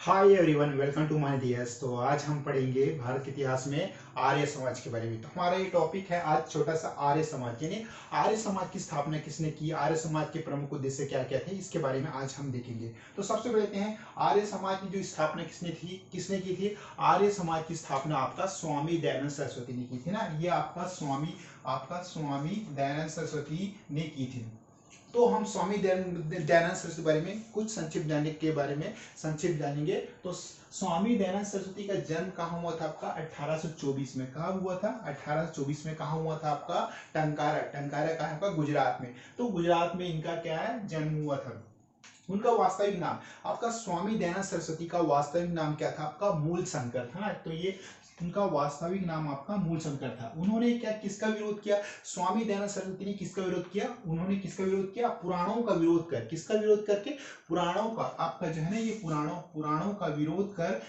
Hi everyone, welcome to my DS. तो आज हम पढ़ेंगे भारत के इतिहास में आर्य समाज के बारे में। तो हमारा ये टॉपिक है आज छोटा सा आर्य समाज, यानी आर्य समाज की स्थापना किसने की, आर्य समाज के प्रमुख उद्देश्य क्या क्या थे, इसके बारे में आज हम देखेंगे। तो सबसे पहले देखते हैं आर्य समाज की जो स्थापना किसने की थी। आर्य समाज की स्थापना आपका स्वामी दयानंद सरस्वती ने की थी ना। ये आपका स्वामी दयानंद सरस्वती ने की थी। तो हम स्वामी दयानंद सरस्वती के बारे में कुछ संक्षिप्त जानेंगे। तो स्वामी दयानंद सरस्वती का जन्म कहाँ हुआ था आपका 1824 में। कहाँ हुआ था 1824 में। कहाँ हुआ था आपका टंकारा कहाँ आपका गुजरात में। तो गुजरात में इनका क्या है जन्म हुआ था। उनका वास्तविक नाम आपका स्वामी दयानंद सरस्वती का वास्तविक नाम क्या था आपका मूल शंकर था ना। तो ये उनका वास्तविक नाम आपका मूल शंकर था। उन्होंने क्या किसका विरोध किया, स्वामी दयानंद सरस्वती ने किसका विरोध किया, उन्होंने किसका विरोध किया, पुराणों का विरोध कर, किसका विरोध करके, पुराणों का आपका जो है ना ये पुराणों का विरोध कर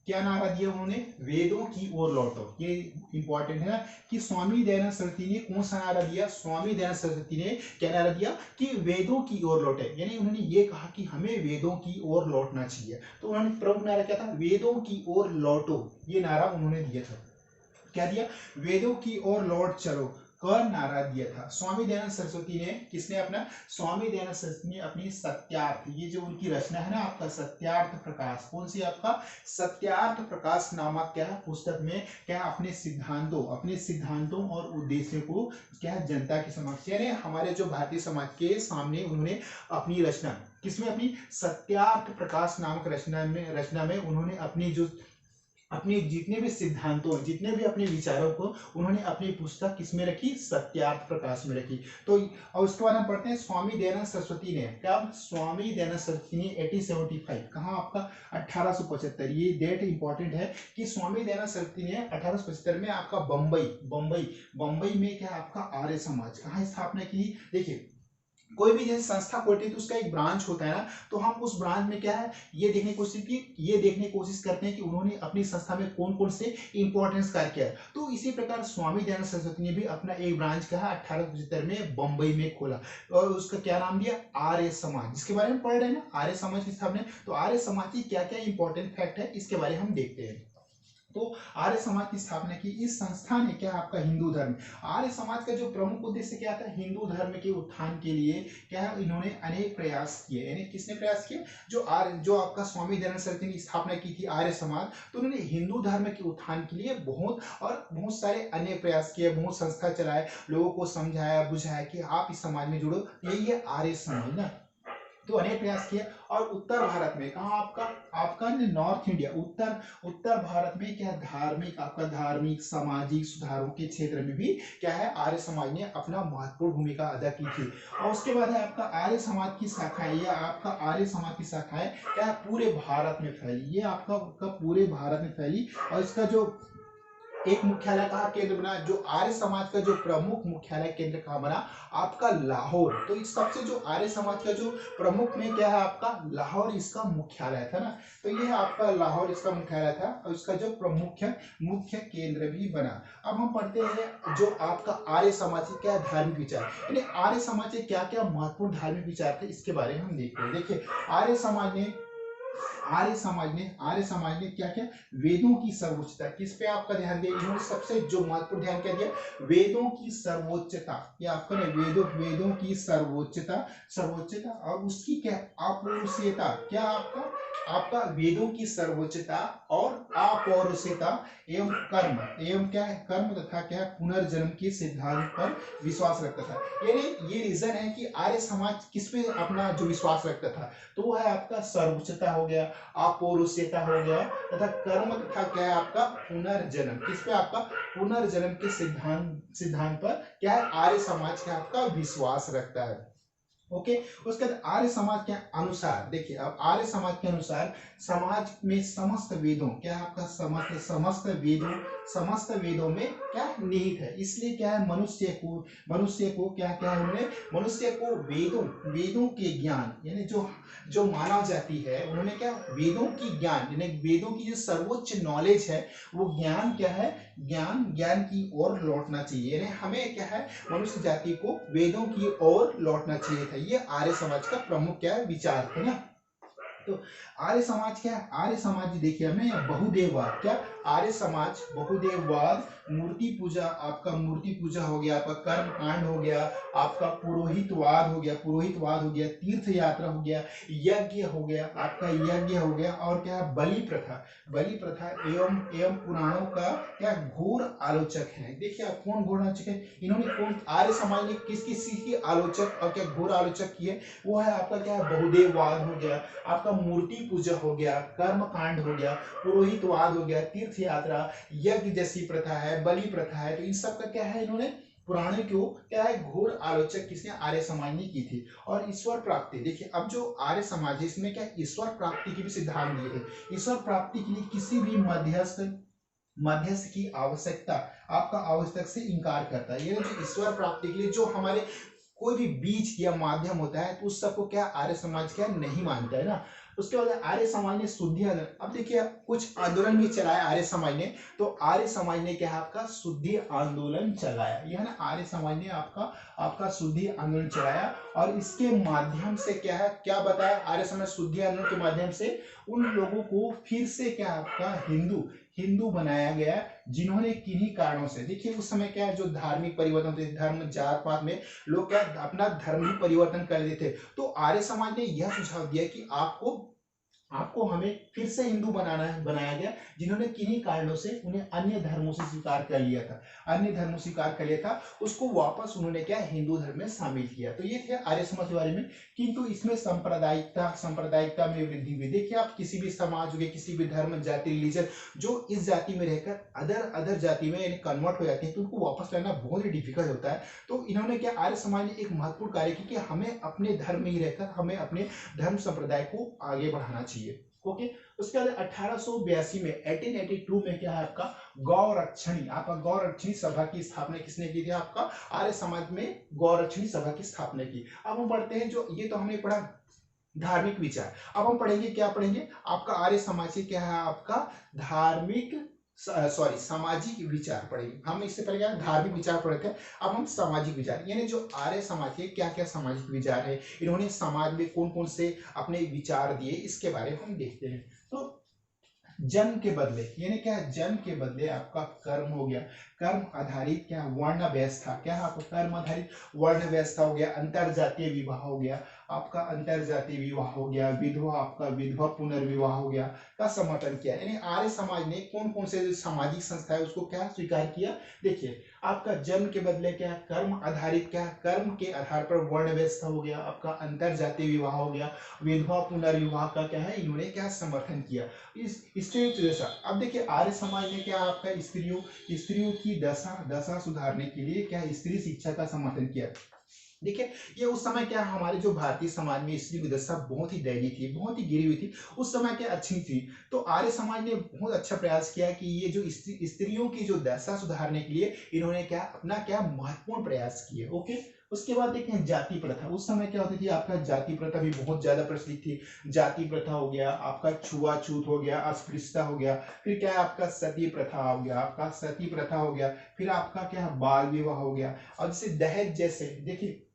क्या नारा दिया उन्होंने, वेदों की ओर लौटो। ये इंपॉर्टेंट है ना कि स्वामी दयानंद सरस्वती ने कौन सा नारा दिया, स्वामी दयानंद सरस्वती ने क्या नारा दिया कि वेदों की ओर लौटे, यानी उन्होंने ये कहा कि हमें वेदों की ओर लौटना चाहिए। तो उन्होंने प्रमुख नारा क्या था, वेदों की ओर लौटो, ये नारा उन्होंने दिया था। क्या दिया, वेदों की ओर लौट चलो का नारा दिया था स्वामी दयानंद सरस्वती ने। किसने अपना, स्वामी दयानंद सरस्वती ने अपनी सत्यार्थ, ये जो उनकी रचना है ना आपका सत्यार्थ प्रकाश, कौन सी आपका सत्यार्थ प्रकाश नामक क्या है पुस्तक में क्या अपने सिद्धांतों और उद्देश्यों को क्या है जनता के समक्ष, यानी हमारे जो भारतीय समाज के सामने उन्होंने अपनी रचना किसमें, अपनी सत्यार्थ प्रकाश नामक रचना में उन्होंने अपने जितने भी सिद्धांतों, जितने भी अपने विचारों को उन्होंने अपनी पुस्तक किसमें रखी, सत्यार्थ प्रकाश में रखी। तो और उसके बाद हम पढ़ते हैं स्वामी दयानंद सरस्वती ने क्या, स्वामी दयानंद सरस्वती ने 1875 कहाँ आपका 1875, ये डेट इंपॉर्टेंट है कि स्वामी दयानंद सरस्वती ने 1875 में आपका बम्बई में क्या आपका आर्य समाज कहाँ स्थापना की। देखिए कोई भी जैसे संस्था खोलती है तो उसका एक ब्रांच होता है ना, तो हम उस ब्रांच में क्या है ये देखने की कोशिश करते हैं कि उन्होंने अपनी संस्था में कौन कौन से इंपॉर्टेंस कार्य किया है। तो इसी प्रकार स्वामी दयानंद सरस्वती ने भी अपना एक ब्रांच का है 1875 में बम्बई में खोला और उसका क्या नाम दिया, आर्य समाज, जिसके बारे में पढ़ रहे हैं ना आर्य समाज की स्थापना। तो आर्य समाज की क्या क्या इंपॉर्टेंट फैक्ट है इसके बारे में हम देखते हैं। तो आर्य समाज की स्थापना की इस संस्था ने क्या आपका हिंदू धर्म, आर्य समाज का जो प्रमुख उद्देश्य क्या था, हिंदू धर्म के उत्थान के लिए क्या है इन्होंने अनेक प्रयास किए। यानी किसने प्रयास किए, जो आपका स्वामी दयानंद सरस्वती ने स्थापना की थी आर्य समाज, तो उन्होंने हिंदू धर्म के उत्थान के लिए बहुत सारे अनेक प्रयास किए, बहुत संस्था चलाए, लोगों को समझाया बुझाया कि आप इस समाज में जुड़ो, यही है आर्य समाज ना। तो अनेक प्रयास किए। और उत्तर भारत में कहा आपका नॉर्थ इंडिया, उत्तर भारत में क्या धार्मिक सामाजिक सुधारों के क्षेत्र में भी क्या है आर्य समाज ने अपना महत्वपूर्ण भूमिका अदा की थी। और उसके बाद है आपका आर्य समाज की शाखाएं, या आपका आर्य समाज की शाखाएं क्या है पूरे भारत में फैली, ये आपका पूरे भारत में फैली। और इसका जो एक मुख्यालय कहाँ केंद्र बना, जो आर्य समाज का जो प्रमुख मुख्यालय केंद्र कहाँ बना आपका लाहौर। तो इस सबसे जो आर्य समाज का जो प्रमुख में क्या है आपका लाहौर इसका मुख्यालय था ना। तो ये आपका लाहौर इसका मुख्यालय था और इसका जो मुख्य केंद्र भी बना। अब हम पढ़ते हैं जो आपका आर्य समाज के क्या धार्मिक विचार, यानी आर्य समाज के क्या क्या महत्वपूर्ण धार्मिक विचार थे इसके बारे में हम देखते हैं। देखिए आर्य समाज ने क्या क्या, वेदों की सर्वोच्चता, किस पे आपका ध्यान दिया इन्होंने, सबसे जो महत्वपूर्ण ध्यान क्या दिया, वेदों की सर्वोच्चता, या आपका वेदों की सर्वोच्चता और उसकी क्या अपौरुषेयता, क्या आपका वेदों की सर्वोच्चता और अपौरुषेयता एवं क्या है कर्म तथा क्या है पुनर्जन्म के सिद्धांत पर विश्वास रखता था। यानी ये रीजन है कि आर्य समाज किस पे अपना जो विश्वास रखता था, तो वो है आपका सर्वोच्चता हो गया, अपौरुषेयता हो गया तथा कर्म तथा क्या है आपका पुनर्जन्म, किस पे आपका पुनर्जन्म के सिद्धांत पर क्या है आर्य समाज का आपका विश्वास रखता है। ओके उसके बाद आर्य समाज के अनुसार देखिए, अब आर्य समाज के अनुसार समाज में समस्त वेदों क्या है आपका समस्त वेदों में क्या निहित है। इसलिए क्या है मनुष्य को क्या क्या है उन्होंने, मनुष्य को वेदों के ज्ञान, यानी जो मानव जाति है उन्होंने क्या वेदों की ज्ञान, यानी वेदों की जो सर्वोच्च नॉलेज है वो ज्ञान क्या है, ज्ञान की ओर लौटना चाहिए। यानी हमें क्या है मनुष्य जाति को वेदों की ओर लौटना चाहिए था। ये आर्य समाज का प्रमुख क्या है विचार था ना। तो आर्य समाज क्या है? आर्य समाज देखिए हमें बहुदेववाद, क्या आर्य समाज बहुदेववाद, मूर्ति पूजा, आपका मूर्ति पूजा हो गया, आपका कर्म कांड हो गया, आपका पुरोहितवाद हो गया, तीर्थ यात्रा हो गया, यज्ञ हो गया, आपका यज्ञ हो गया, और क्या है बलि प्रथा एवं एवं पुराणों का क्या घोर आलोचक है। देखिए आप कौन घोर आलोचक है, इन्होंने कौन, आर्य समाज ने किस किस चीज की आलोचक और क्या घोर आलोचक किए, वो है आपका क्या है बहुदेववाद हो गया, आपका मूर्ति पूजा हो गया, कर्म कांड हो गया, पुरोहितवाद हो गया, तीर्थ यात्रा, यज्ञ जैसी प्रथा है, बलि प्रथा है। तो इन सब का क्या है, इन्होंने पुराने को क्या है घोर आलोचक किसने, आर्य समाज ने की थी। और ईश्वर प्राप्ति, देखिए अब जो आर्य समाज है इसमें क्या ईश्वर प्राप्ति के भी सिद्धांत दिए थे। ईश्वर प्राप्ति के लिए किसी भी मध्यस्थ की आवश्यकता, आपका आवश्यक से इनकार करता है। ये जो ईश्वर प्राप्ति के लिए जो हमारे कोई भी बीज या माध्यम होता है, तो उस सबको क्या आर्य समाज क्या नहीं मानता है ना। उसके बाद आर्य समाज ने शुद्धि आंदोलन, अब देखिए कुछ आंदोलन भी चलाया आर्य समाज ने। तो आर्य समाज ने क्या है आपका शुद्धि आंदोलन चलाया, यह ना आर्य समाज ने आपका आपका शुद्धि आंदोलन चलाया। और इसके माध्यम से क्या है, क्या बताया आर्य समाज शुद्धि आंदोलन के माध्यम से उन लोगों को फिर से क्या आपका हिंदू बनाया गया, जिन्होंने किन्हीं कारणों से, देखिए उस समय क्या है जो धार्मिक परिवर्तन होते थे, धर्म जात पात में लोग क्या अपना धर्म ही परिवर्तन कर देते थे। तो आर्य समाज ने यह सुझाव दिया कि आपको हमें फिर से हिंदू बनाया गया, जिन्होंने किन्हीं कारणों से उन्हें अन्य धर्मों से स्वीकार कर लिया था, उसको वापस उन्होंने क्या हिंदू धर्म में शामिल किया। तो ये थे आर्य समाज के बारे में। किंतु इसमें सांप्रदायिकता में वृद्धि हुई। देखिए आप किसी भी समाज के, किसी भी धर्म, जाति, रिलीजन जो इस जाति में रहकर अदर जाति में यानी कन्वर्ट हो जाते हैं, तो उनको वापस लाना बहुत ही डिफिकल्ट होता है। तो इन्होंने क्या आर्य समाज ने एक महत्वपूर्ण कार्य किया कि हमें अपने धर्म में ही रहकर हमें अपने धर्म संप्रदाय को आगे बढ़ाना चाहिए। ओके, उसके बाद 1882 में 1882 में क्या है आपका गौरक्षणी सभा की स्थापना किसने की थी, आपका आर्य समाज में गौरक्षणी सभा की स्थापना की। अब हम बढ़ते हैं, जो ये तो हमने पढ़ा धार्मिक विचार। अब हम पढ़ेंगे, क्या पढ़ेंगे, आपका आर्य समाज की क्या है आपका सामाजिक विचार पढ़ेंगे। हम इससे पहले क्या धार्मिक विचार पढ़े थे, अब हम सामाजिक विचार, यानी जो आर्य समाज के क्या क्या सामाजिक विचार है, इन्होंने समाज में कौन कौन से अपने विचार दिए, इसके बारे में हम देखते हैं। तो जन्म के बदले, यानी क्या है, जन्म के बदले आपका कर्म हो गया, कर्म आधारित क्या वर्ण व्यवस्था, क्या है आपका कर्म आधारित वर्ण व्यवस्था हो गया, अंतर जातीय विवाह हो गया, आपका अंतर जातीय विवाह हो गया, विधवा पुनर्विवाह हो गया का समर्थन किया। यानी आर्य समाज ने कौन कौन से सामाजिक संस्था है उसको क्या स्वीकार किया। देखिए आपका जन्म के बदले क्या कर्म आधारित, क्या कर्म के आधार पर वर्ण व्यवस्था हो गया, आपका अंतर जातीय विवाह हो गया, विधवा पुनर्विवाह का क्या है इन्होंने क्या समर्थन किया। इस स्त्री दशा, अब देखिए आर्य समाज ने क्या आपका स्त्रियों की दशा सुधारने के लिए क्या स्त्री शिक्षा का समर्थन किया। देखिए ये उस समय क्या हमारे जो भारतीय समाज में स्त्री की दशा बहुत ही दयनीय थी, बहुत ही गिरी हुई थी, उस समय क्या अच्छी थी। तो आर्य समाज ने बहुत अच्छा प्रयास किया कि ये जो स्त्रियों की जो दशा सुधारने के लिए इन्होंने क्या अपना क्या महत्वपूर्ण प्रयास किए। ओके, उसके बाद देखते हैं जाति प्रथा। उस समय क्या होती थी, आपका जाति प्रथा भी बहुत ज्यादा प्रचलित थी। जाति प्रथा हो गया, आपका छुआछूत हो गया, अस्पृश्यता हो गया, फिर क्या है आपका सती प्रथा हो गया, फिर आपका क्या बाल विवाह हो गया, और जैसे दहेज जैसे, देखिए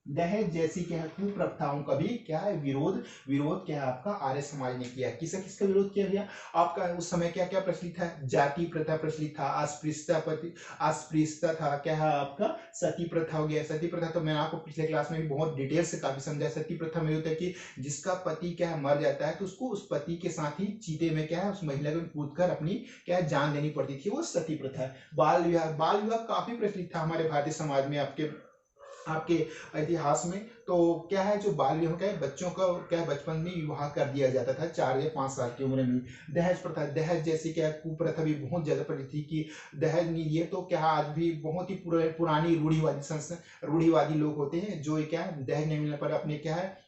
दहेज जैसी क्या है कुप्रथाओं का भी क्या है विरोध क्या है आपका आर्य समाज ने किया। किसका विरोध किया गया, आपका उस समय क्या क्या प्रचलित है, जाति प्रथा प्रचलित था, अस्पृश्यता था, क्या है आपका सती प्रथा हो गया। सती प्रथा तो मैंने आपको पिछले क्लास में भी बहुत डिटेल से काफी समझाया। सती प्रथा में होता है कि जिसका पति क्या है मर जाता है, तो उसको उस पति के साथ ही चीते में क्या है उस महिला को कूदकर अपनी क्या है जान देनी पड़ती थी, वो सती प्रथा है। बाल विवाह काफी प्रचलित था हमारे भारतीय समाज में, आपके इतिहास में। तो क्या है जो बाल विवाह क्या है, बच्चों का क्या बचपन में विवाह कर दिया जाता था 4 या 5 साल की उम्र में। दहेज प्रथा, दहेज जैसी क्या कुप्रथा भी बहुत ज्यादा प्रचलित थी कि दहेज नहीं दिए तो क्या आज भी बहुत ही पुरानी रूढ़िवादी लोग होते हैं जो क्या है दहेज नहीं मिलने पर अपने क्या है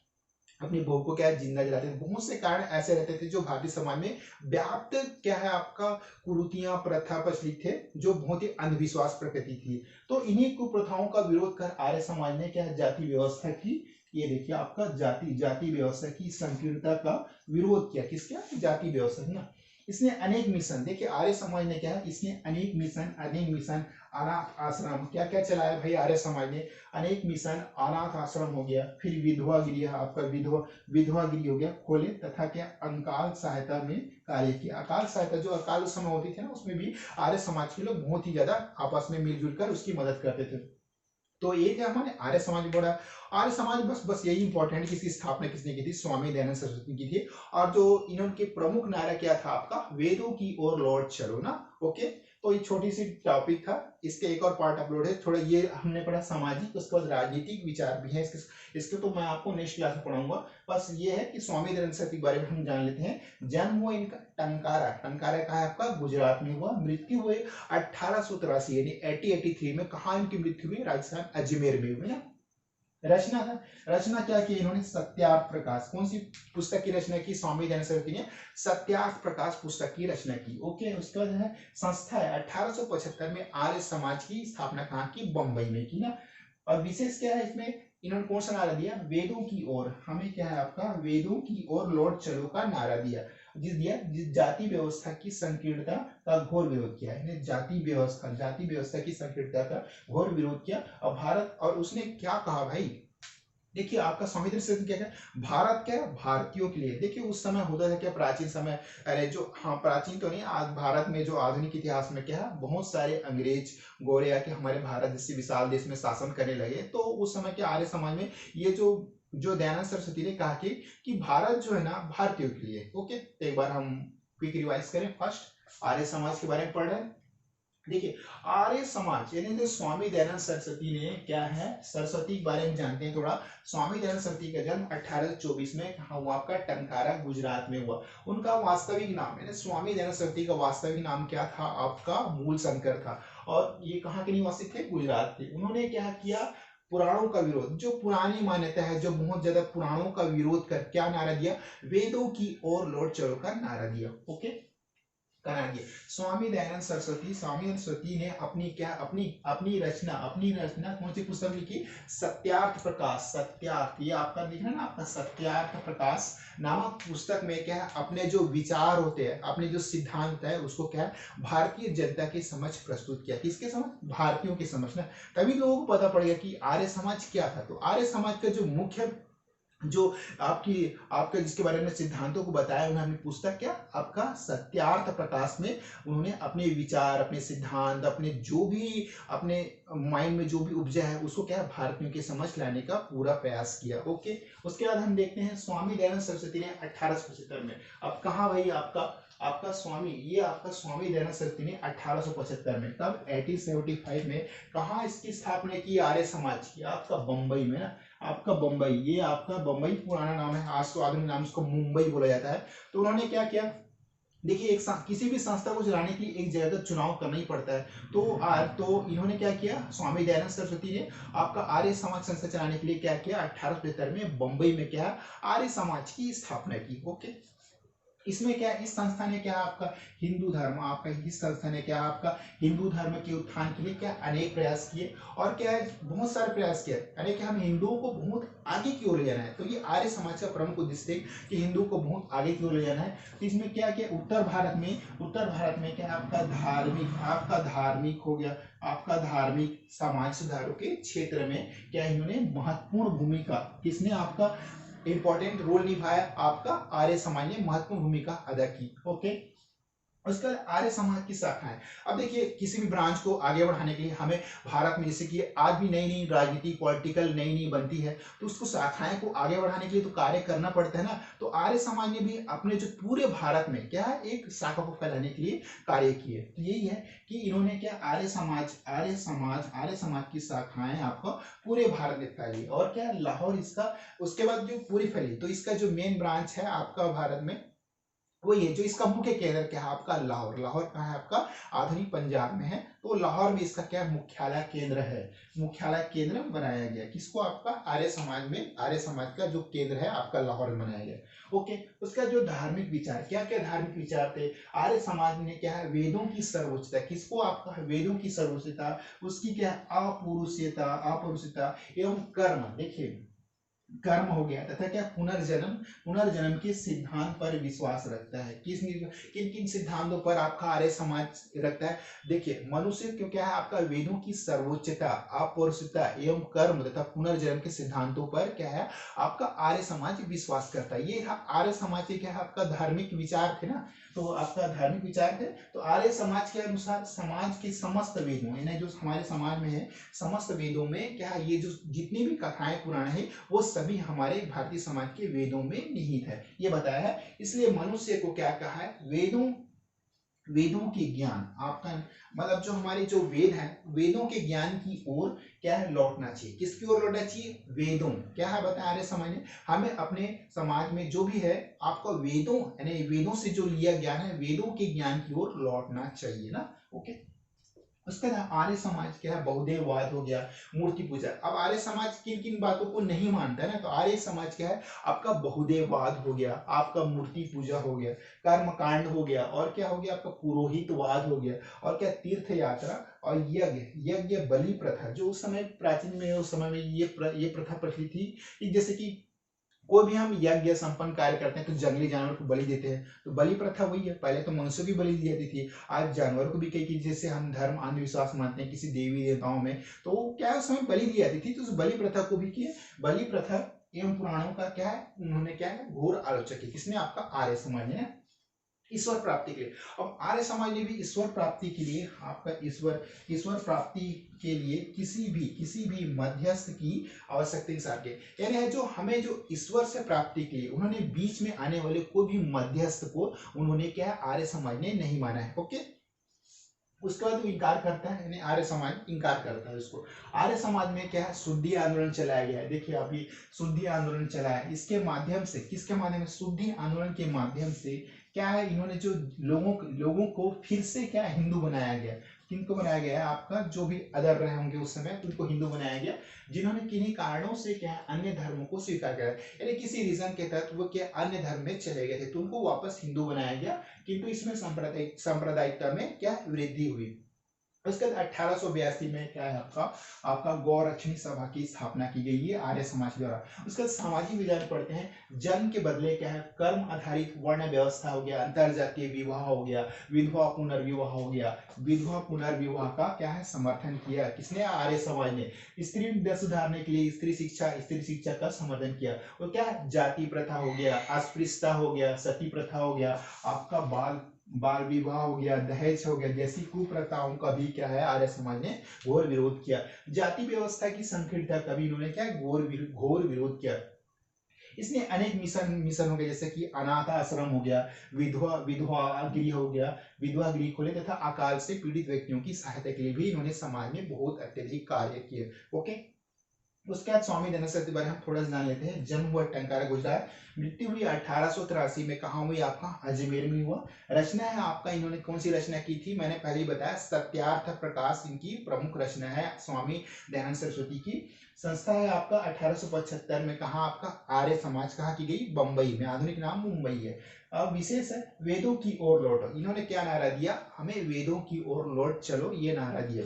अपनी बहू को क्या है जिंदा जलाते थे। बहुत से कारण ऐसे रहते थे जो भारतीय समाज में व्याप्त क्या है आपका कुरीतियां प्रथा प्रचलित थे, जो बहुत ही अंधविश्वास प्रकृति थी। तो इन्हीं कुप्रथाओं का विरोध कर आर्य समाज ने क्या है जाति व्यवस्था की, ये देखिए आपका जाति व्यवस्था की संकीर्णता का विरोध किया। किसका, जाति व्यवस्था है ना। इसने अनेक मिशन, देखिए आर्य समाज ने क्या है, इसने अनेक मिशन, अनाथ आश्रम, क्या क्या चलाया भाई आर्य समाज ने, अनेक मिशन, अनाथ आश्रम हो गया, फिर विधवा गृह, आपका विधवा गृह हो गया खोले, तथा क्या अकाल सहायता में कार्य किया। अकाल सहायता, जो अकाल उस समय होती थी ना, उसमें भी आर्य समाज के लोग बहुत ही ज्यादा आपस में मिलजुल कर उसकी मदद करते थे। तो ये क्या हमारे आर्य समाज में बड़ा, आर्य समाज बस यही इंपॉर्टेंट कि इसकी स्थापना किसने की थी, स्वामी दयानंद सरस्वती की थी। और जो इन्होंने प्रमुख नारा क्या था आपका, वेदों की ओर लौट चलो ना। ओके, तो ये छोटी सी टॉपिक था, इसके एक और पार्ट अपलोड है, थोड़ा ये हमने पढ़ा सामाजिक, उसके बाद राजनीतिक विचार भी है इसके तो मैं आपको नेक्स्ट क्लास में पढ़ाऊंगा। बस ये है कि स्वामी दयानंद सरस्वती के बारे में हम जान लेते हैं। जन्म हुआ इनका टंकारा, टंकारा कहाँ है आपका, गुजरात में हुआ। मृत्यु हुए 1883 यानी 1883 में। कहाँ इनकी मृत्यु हुई, राजस्थान अजमेर में हुई ना। रचना था, रचना क्या की इन्होंने, सत्यार्थ प्रकाश, कौन सी पुस्तक की रचना की, स्वामी दयानंद सरस्वती ने सत्यार्थ प्रकाश पुस्तक की रचना की। ओके, उसके बाद है संस्था है 1875 में आर्य समाज की स्थापना कहाँ की, बंबई में की ना। और विशेष क्या है इसमें, इन्होंने कौन सा नारा दिया, वेदों की ओर, हमें क्या है आपका, वेदों की ओर लौट चलो का नारा दिया। जिस जाति व्यवस्था की संकीर्णता का घोर विरोध किया है, जाति व्यवस्था की संकीर्णता का घोर विरोध किया। और भारत, और उसने क्या कहा भाई, देखिए आपका संविधान से क्या है, भारत क्या है, भारतीयों के लिए। देखिए उस समय होता था क्या, प्राचीन समय, अरे जो, हाँ प्राचीन तो नहीं, आज भारत में जो आधुनिक इतिहास में क्या है, बहुत सारे अंग्रेज गोरे आके हमारे भारत जैसे विशाल देश में शासन करने लगे। तो उस समय के आर्य समाज में ये जो दयानंद सरस्वती ने कहा कि भारत जो है ना भारतीयों के लिए। ओके, तो एक बार हम क्विक रिवाइज करें। फर्स्ट आर्य समाज के बारे में पढ़ रहे हैं। देखिए आर्य समाज यानी जो स्वामी दयानंद सरस्वती ने क्या है, सरस्वती के बारे में जानते हैं थोड़ा। स्वामी दयानंद सरस्वती का जन्म 1824 में कहाँ हुआ आपका, टंकारा गुजरात में हुआ। उनका वास्तविक नाम यानी स्वामी दयानंद सरस्वती का वास्तविक नाम क्या था आपका, मूल शंकर था। और ये कहाँ के निवासी थे, गुजरात के। उन्होंने क्या किया, पुराणों का विरोध, जो पुरानी मान्यता है, जो बहुत ज्यादा पुराणों का विरोध कर क्या नारा दिया, वेदों की ओर लौट चलो का नारा दिया। ओके, कराएंगे। स्वामी दयानंद सरस्वती ने अपनी क्या, अपनी रचना कौन सी पुस्तक लिखी, सत्यार्थ प्रकाश। सत्यार्थ, ये आपका दिख रहा है ना, आपका सत्यार्थ प्रकाश नामक पुस्तक में क्या है, अपने जो विचार होते हैं, अपने जो सिद्धांत है, उसको क्या है, भारतीय जनता के समझ प्रस्तुत किया। किसके समझ, भारतीयों के समझ ना। तभी लोगों को पता पड़ गया कि आर्य समाज क्या था। तो आर्य समाज का जो मुख्य, जो आपके जिसके बारे में सिद्धांतों को बताया उन्होंने अपनी पुस्तक क्या, आपका सत्यार्थ प्रकाश में उन्होंने अपने विचार, अपने सिद्धांत, अपने जो भी अपने माइंड में जो भी उपजा है, उसको क्या, भारतीयों के समझ लाने का पूरा प्रयास किया। ओके, उसके बाद हम देखते हैं स्वामी दयानंद सरस्वती ने 1875 में, अब कहाँ भाई आपका स्वामी, ये आपका स्वामी दयानंद सरस्वती ने 1875 में, तब 1875 में कहाँ इसकी स्थापना की, आर्य समाज की, आपका बंबई में ना। आपका बंबई, ये आपका बंबई पुराना नाम है, आज तो आधुनिक नाम इसको मुंबई बोला जाता है। तो उन्होंने क्या किया, देखिए किसी भी संस्था को चलाने के लिए एक जगह का चुनाव करना ही पड़ता है। तो इन्होंने क्या किया, स्वामी दयानंद सरस्वती ने आपका आर्य समाज संस्था चलाने के लिए क्या किया, 1875 में बंबई में क्या, आर्य समाज की स्थापना की। ओके, इसमें क्या, इस संस्था ने क्या आपका हिंदू धर्म, आपका इस संस्था ने क्या आपका हिंदू धर्म के उत्थान के लिए क्या अनेक प्रयास किए। और क्या है, बहुत सारे प्रयास किए, अरे कि हम हिंदुओं को बहुत आगे की ओर ले जाना है। तो ये आर्य समाज का प्रमुख उद्देश्य थे कि हिंदू को बहुत आगे की ओर ले जाना है। तो इसमें क्या किया, उत्तर भारत में क्या आपका धार्मिक हो गया, आपका धार्मिक समाज सुधारों के क्षेत्र में क्या इन्होंने महत्वपूर्ण भूमिका, किसने आपका इंपॉर्टेंट रोल निभाया, आपका आर्य समाज ने महत्वपूर्ण भूमिका अदा की। ओके, उसके बाद आर्य समाज की शाखाएं। अब देखिए किसी भी ब्रांच को आगे बढ़ाने के लिए हमें भारत में जैसे कि आज भी नई नई राजनीति पॉलिटिकल नई बनती है, तो उसको शाखाएं को आगे बढ़ाने के लिए तो कार्य करना पड़ता है ना। तो आर्य समाज ने भी अपने जो पूरे भारत में क्या है, एक शाखा को फैलाने के लिए कार्य किए। तो यही है कि इन्होंने क्या, आर्य समाज की शाखाएं आपको पूरे भारत में फैली। और क्या, लाहौर इसका, उसके बाद जो पूरी फैली, तो इसका जो मेन ब्रांच है आपका भारत में वही है, जो इसका मुख्य केंद्र क्या है आपका, लाहौर। लाहौर कहाँ है आपका, आधुनिक पंजाब में है। तो लाहौर में इसका क्या मुख्यालय केंद्र है, मुख्यालय केंद्र बनाया गया। किसको, आपका आर्य समाज में, आर्य समाज का जो केंद्र है आपका लाहौर में बनाया गया। ओके, उसका जो धार्मिक विचार, क्या क्या धार्मिक विचार थे, आर्य समाज ने क्या है, वेदों की सर्वोच्चता, किसको आपका वेदों की सर्वोच्चता, उसकी क्या अपौरुषेयता एवं कर्म। देखिए कर्म हो गया, तथा क्या पुनर्जन्म, पुनर्जन्म के सिद्धांत पर विश्वास रखता है। किन किन सिद्धांतों पर आपका आर्य समाज रखता है? देखिए, मनुष्य क्यों क्या है आपका वेदों की सर्वोच्चता, अपौरुषता एवं कर्म तथा पुनर्जन्म के सिद्धांतों पर क्या है आपका आर्य समाज विश्वास करता है। ये आर्य समाज के क्या है आपका धार्मिक विचार थे ना, तो आपका धार्मिक विचार थे। तो आर्य समाज के अनुसार समाज के समस्त वेदों, यानी जो हमारे समाज में है समस्त वेदों में क्या है, ये जो जितनी भी कथाएं पुराण है वो सभी हमारे भारतीय समाज के वेदों में निहित है, ये बताया है। इसलिए मनुष्य को क्या कहा है, वेदों वेदों के ज्ञान आपका मतलब जो हमारे जो वेद है, वेदों के ज्ञान की ओर क्या है लौटना चाहिए। किसकी ओर लौटना चाहिए? वेदों। क्या है बताया आर्य समाज ने, हमें अपने समाज में जो भी है आपका वेदों यानी वेदों से जो लिया ज्ञान है, वेदों के ज्ञान की ओर लौटना चाहिए ना। ओके, उसके बाद आर्य समाज क्या है बहुदेववाद हो गया, मूर्ति पूजा। अब आर्य समाज किन किन बातों को नहीं मानता है ना, तो आर्य समाज क्या है आपका बहुदेववाद हो गया, आपका मूर्ति पूजा हो गया, कर्म कांड हो गया, और क्या हो गया आपका पुरोहितवाद हो गया, और क्या तीर्थ यात्रा और यज्ञ, यज्ञ बलि प्रथा, जो उस समय प्राचीन में उस समय में ये प्रथा प्रचलित थी कि जैसे कि कोई भी हम यज्ञ संपन्न कार्य करते हैं तो जंगली जानवर को बलि देते हैं, तो बलि प्रथा वही है। पहले तो मनुष्य की बलि दी जाती थी, आज जानवर को भी कई जैसे हम धर्म अंधविश्वास मानते हैं किसी देवी देवताओं में, तो क्या है उस समय बलि दी जाती थी, तो उस बलि प्रथा को भी किए। बलि प्रथा एवं पुराणों का क्या है उन्होंने क्या है घोर आलोचना की, किसने? आपका आर्य समाज ने, ईश्वर प्राप्ति के लिए। अब आर्य समाज ने भी ईश्वर प्राप्ति के लिए आपका ईश्वर प्राप्ति के लिए किसी भी मध्यस्थ की आवश्यकता के साथ के, यानी जो हमें जो ईश्वर से प्राप्ति के लिए उन्होंने बीच में आने वाले कोई भी मध्यस्थ को उन्होंने क्या है आर्य समाज ने नहीं माना है। ओके, उसके बाद वो इनकार करता है, यानी आर्य समाज इनकार करता है उसको। आर्य समाज में क्या है शुद्धि आंदोलन चलाया गया है। देखिए अभी शुद्धि आंदोलन चला है, इसके माध्यम से किसके माध्यम से? शुद्धि आंदोलन के माध्यम से क्या है इन्होंने जो लोगों को फिर से क्या हिंदू बनाया गया। किनको बनाया गया है? आपका जो भी अदर रहे होंगे उस समय उनको हिंदू बनाया गया, जिन्होंने किन्हीं कारणों से क्या है अन्य धर्मों को स्वीकार किया, यानी किसी रीजन के तहत वो क्या अन्य धर्म में चले गए थे, तो उनको वापस हिंदू बनाया गया, किंतु इसमें सांप्रदायिकता में क्या वृद्धि हुई। उसके बाद 1882 में क्या है आपका आपका गौरक्षणी सभा की स्थापना की गई है आर्य समाज द्वारा। उसके बाद सामाजिक विधान पढ़ते हैं, जन्म के बदले क्या है कर्म आधारित वर्ण व्यवस्था हो गया, अंतर जातीय विवाह हो गया, विधवा पुनर्विवाह हो गया। विधवा पुनर्विवाह का क्या है समर्थन किया, किसने? आर्य समाज ने। स्त्री सुधारने के लिए स्त्री शिक्षा का समर्थन किया। और क्या जाति प्रथा हो गया, अस्पृश्यता हो गया, सती प्रथा हो गया, आपका बाल बाल विवाह हो गया, दहेज हो गया, जैसी कुप्रथाओं का भी क्या है आर्य समाज ने घोर विरोध किया। जाति व्यवस्था की संकीर्णता का भी इन्होंने क्या घोर विरोध किया। इसमें अनेक मिशन हो गए, जैसे कि अनाथ आश्रम हो गया, विधवा गृह हो गया, विधवा गृह खोले, तथा अकाल से पीड़ित व्यक्तियों की सहायता के लिए भी इन्होंने समाज में बहुत अत्यधिक कार्य किए। ओके, उसके बाद स्वामी दयानंद सरस्वती के बारे में हम थोड़ा जान लेते हैं। जन्म हुआ टंकारा गुजरात, मृत्यु हुई 1883 में, कहाँ हुई? आपका अजमेर में हुआ। रचना है आपका इन्होंने कौन सी रचना की थी? मैंने पहले ही बताया सत्यार्थ प्रकाश इनकी प्रमुख रचना है स्वामी दयानंद सरस्वती की। संस्था है आपका 1875 में, कहा आपका आर्य समाज कहाँ की गई? बंबई में, आधुनिक नाम मुंबई है। अब विशेष है वेदों की ओर लौटो, इन्होंने क्या नारा दिया? हमें वेदों की ओर लौट चलो, ये नारा दिया।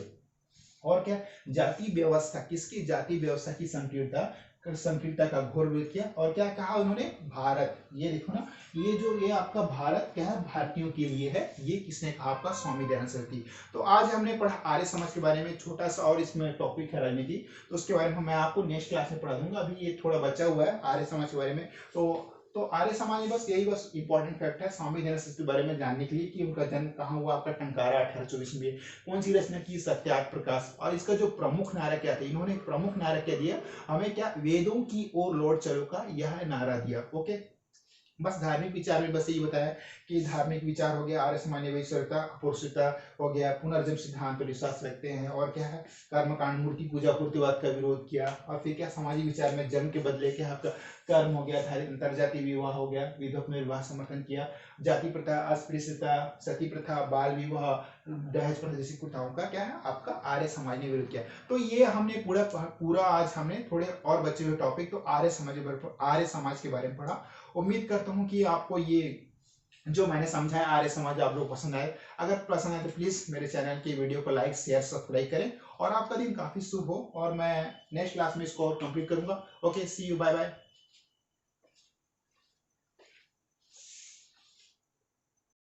और क्या? जाति व्यवस्था, किसकी? जाति व्यवस्था की संकीर्णता का घोर विरोध किया। और क्या कहा उन्होंने? भारत, ये देखो ना, ये आपका भारत क्या है भारतीयों के लिए है, ये किसने कहा? आपका स्वामी दयानंद सरस्वती। तो आज हमने पढ़ा आर्य समाज के बारे में, छोटा सा और इसमें टॉपिक है राजनीति, तो उसके बारे में मैं आपको नेक्स्ट क्लास में पढ़ा दूंगा। अभी ये थोड़ा बचा हुआ है आर्य समाज के बारे में। तो आर्य समाज में बस इंपॉर्टेंट फैक्ट है स्वामी दयानंद सरस्वती के बारे में जानने के लिए कि उनका जन्म कहाँ हुआ? आपका टंकारा 1824 में। कौन सी रचना की? सत्यार्थ प्रकाश। और इसका जो प्रमुख नारा क्या था? इन्होंने प्रमुख नारा क्या दिया? हमें क्या वेदों की ओर लौट चलो का यह नारा दिया। ओके, बस धार्मिक विचार में बस यही बताया कि धार्मिक विचार हो गया आर्य समाज ने पुरुषता हो गया, पुनर्जन्म सिद्धांत पर विश्वास रखते हैं, और क्या है कर्मकांड मूर्ति पूजा पूर्तिवाद का विरोध किया। और फिर क्या सामाजिक विचार में जन्म के बदले क्या आपका कर्म हो गया, अंतरजातीय विवाह हो गया, विधवा पुनर्विवाह समर्थन किया, जाति प्रथा, अस्पृश्यता, सती प्रथा, बाल विवाह, दहेज प्रथा जैसी कुप्रथाओं का क्या है आपका आर्य समाज ने विरोध किया। तो ये हमने पूरा आज हमने थोड़े और बचे हुए टॉपिक तो आर्य समाज के बारे में पढ़ा। उम्मीद करता हूँ कि आपको ये जो मैंने समझाया आर्य समाज आप लोग पसंद आए। अगर पसंद आए तो प्लीज मेरे चैनल की वीडियो को लाइक शेयर सब्सक्राइब करें, और आपका दिन काफी शुभ हो, और मैं नेक्स्ट क्लास में इसको और कंप्लीट करूंगा। Okay, see you, bye bye.